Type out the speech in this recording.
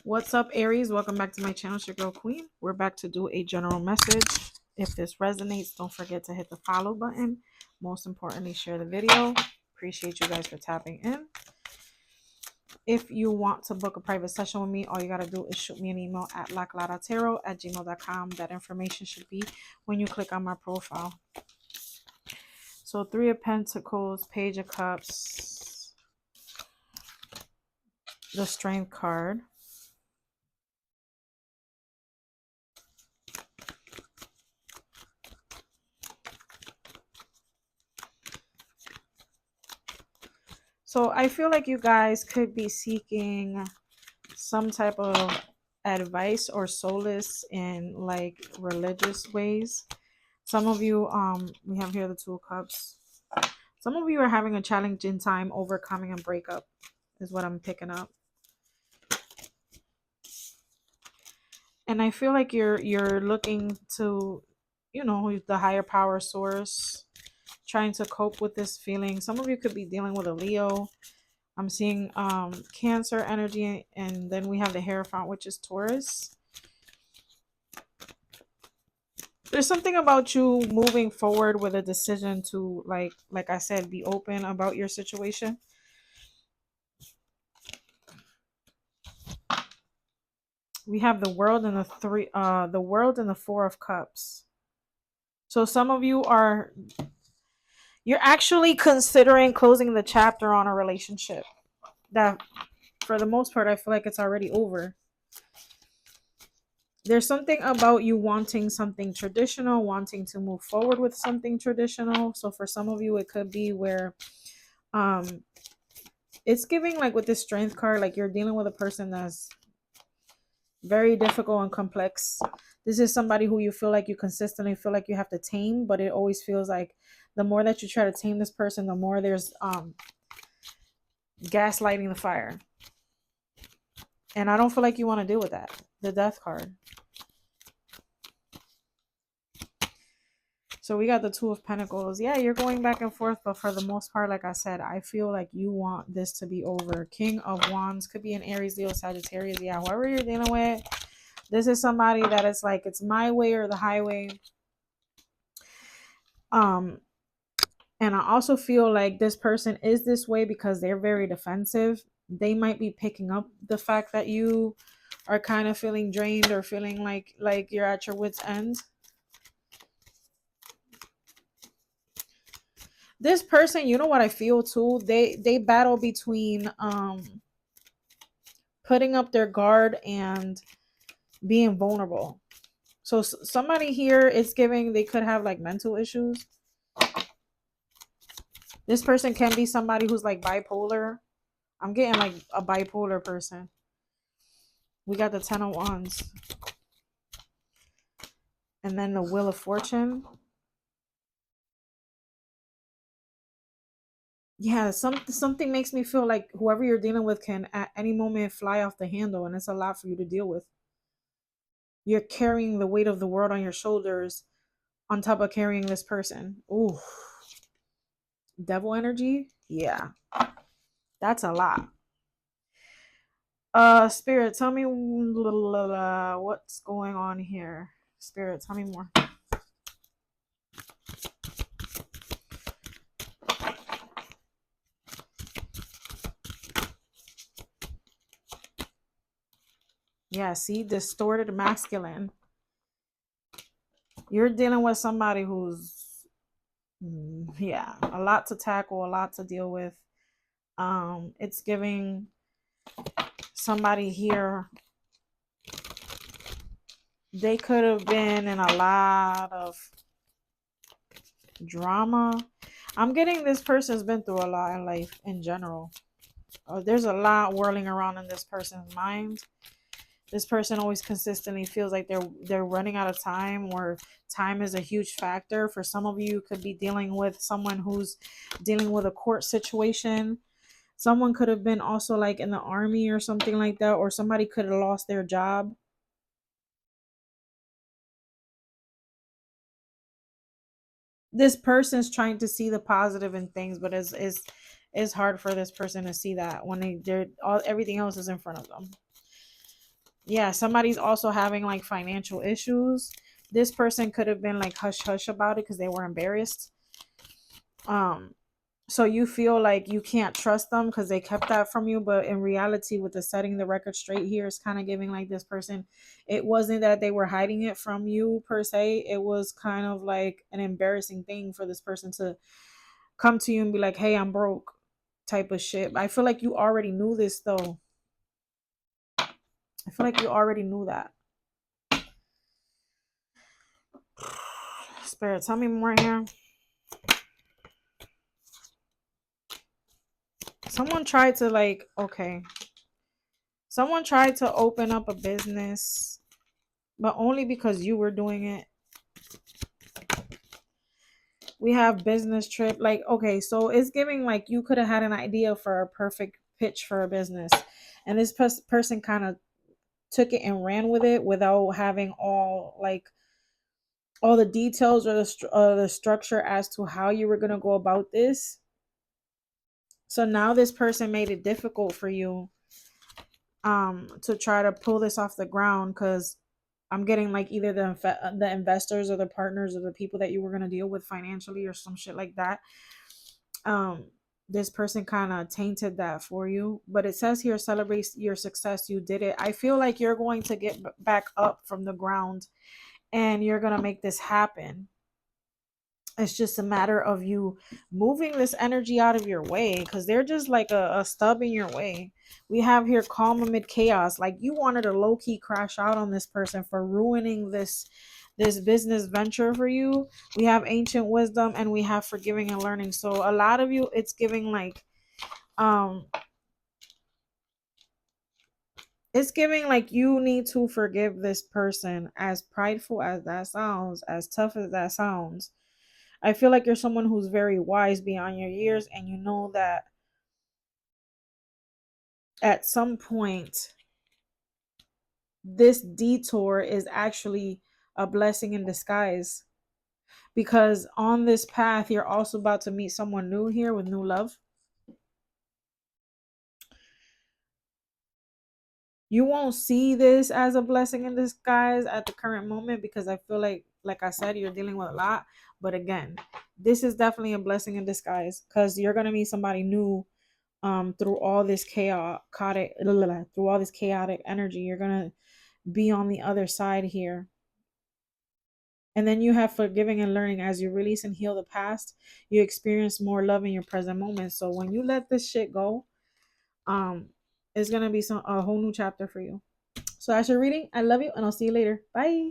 What's up, Aries? Welcome back to my channel. It's your girl Queen. We're back to do a general message. If this resonates, don't forget to hit the follow button. Most importantly, share the video. Appreciate you guys for tapping in. If you want to book a private session with me, all you got to do is shoot me an email at laclaratero@gmail.com. That information should be when you click on my profile. So 3 of Pentacles, Page of Cups, the Strength card. So I feel like you guys could be seeking some type of advice or solace in like religious ways. Some of you, we have here the 2 of Cups. Some of you are having a challenging time overcoming a breakup, is what I'm picking up. And I feel like you're looking to, the higher power source, trying to cope with this feeling. Some of you could be dealing with a Leo. I'm seeing Cancer energy, and then we have the Hierophant, which is Taurus. There's something about you moving forward with a decision to, like I said, be open about your situation. We have the World and the World and the 4 of Cups. So some of you you're actually considering closing the chapter on a relationship that, for the most part, I feel like it's already over. There's something about you wanting something traditional, wanting to move forward with something traditional. So for some of you, it could be where it's giving, like with this Strength card, like you're dealing with a person that's very difficult and complex. This is somebody who you feel like you consistently feel like you have to tame, but it always feels like the more that you try to tame this person, the more there's gaslighting the fire. And I don't feel like you want to deal with that. The Death card. So we got the 2 of Pentacles. Yeah, you're going back and forth, but for the most part, like I said, I feel like you want this to be over. King of Wands could be an Aries, Leo, Sagittarius. Yeah, whoever you're dealing with, this is somebody that is like, it's my way or the highway. And I also feel like this person is this way because they're very defensive. They might be picking up the fact that you are kind of feeling drained or feeling like you're at your wit's end. This person, you know what I feel too? They battle between putting up their guard and being vulnerable. So somebody here is giving, they could have like mental issues. This person can be somebody who's like bipolar. I'm getting like a bipolar person. We got the 10 of Wands. And then the Wheel of Fortune. Yeah, something makes me feel like whoever you're dealing with can at any moment fly off the handle, and it's a lot for you to deal with. You're carrying the weight of the world on your shoulders on top of carrying this person. Ooh. Devil energy? Yeah. That's a lot. Spirit, tell me what's going on here. Spirit, tell me more. Yeah, see, distorted masculine. You're dealing with somebody who's, yeah, a lot to tackle, a lot to deal with. It's giving somebody here, they could have been in a lot of drama. I'm getting this person's been through a lot in life in general. There's a lot whirling around in this person's mind. This person always consistently feels like they're running out of time, or time is a huge factor. For some of you, could be dealing with someone who's dealing with a court situation. Someone could have been also like in the army or something like that, or somebody could have lost their job. This person's trying to see the positive in things, but it's hard for this person to see that when they're all, everything else is in front of them. Yeah, somebody's also having like financial issues. This person could have been like hush hush about it because they were embarrassed. Um, so you feel like you can't trust them because they kept that from you, but in reality, with the setting the record straight here, it's kind of giving like this person, it wasn't that they were hiding it from you per se. It was kind of like an embarrassing thing for this person to come to you and be like, hey, I'm broke, type of shit. I feel like you already knew this though. I feel like you already knew that. Spirit, tell me more here. Someone tried to like, okay. Someone tried to open up a business, but only because you were doing it. We have business trip. Like, okay, so it's giving like you could have had an idea for a perfect pitch for a business. And this person kind of took it and ran with it without having all the details or the structure as to how you were going to go about this. So now this person made it difficult for you to try to pull this off the ground, because I'm getting like either the investors or the partners or the people that you were going to deal with financially or some shit like that. um this person kind of tainted that for you, but it says here, celebrate your success, you did it. I feel like you're going to get back up from the ground and you're going to make this happen. It's just a matter of you moving this energy out of your way, because they're just like a stub in your way. We have here calm amid chaos. Like you wanted to low-key crash out on this person for ruining this business venture for you. We have ancient wisdom and we have forgiving and learning. So a lot of you, it's giving like um it's giving like you need to forgive this person, as prideful as that sounds, as tough as that sounds. I feel like you're someone who's very wise beyond your years, and you know that at some point this detour is actually a blessing in disguise, because on this path you're also about to meet someone new here with new love. You won't see this as a blessing in disguise at the current moment, because I feel like I said, you're dealing with a lot. But again, this is definitely a blessing in disguise, because you're going to meet somebody new through all this chaotic through all this chaotic energy. You're going to be on the other side here. And then you have forgiving and learning. As you release and heal the past, you experience more love in your present moment. So when you let this shit go, um it's going to be a whole new chapter for you. So that's your reading. I love you and I'll see you later. Bye.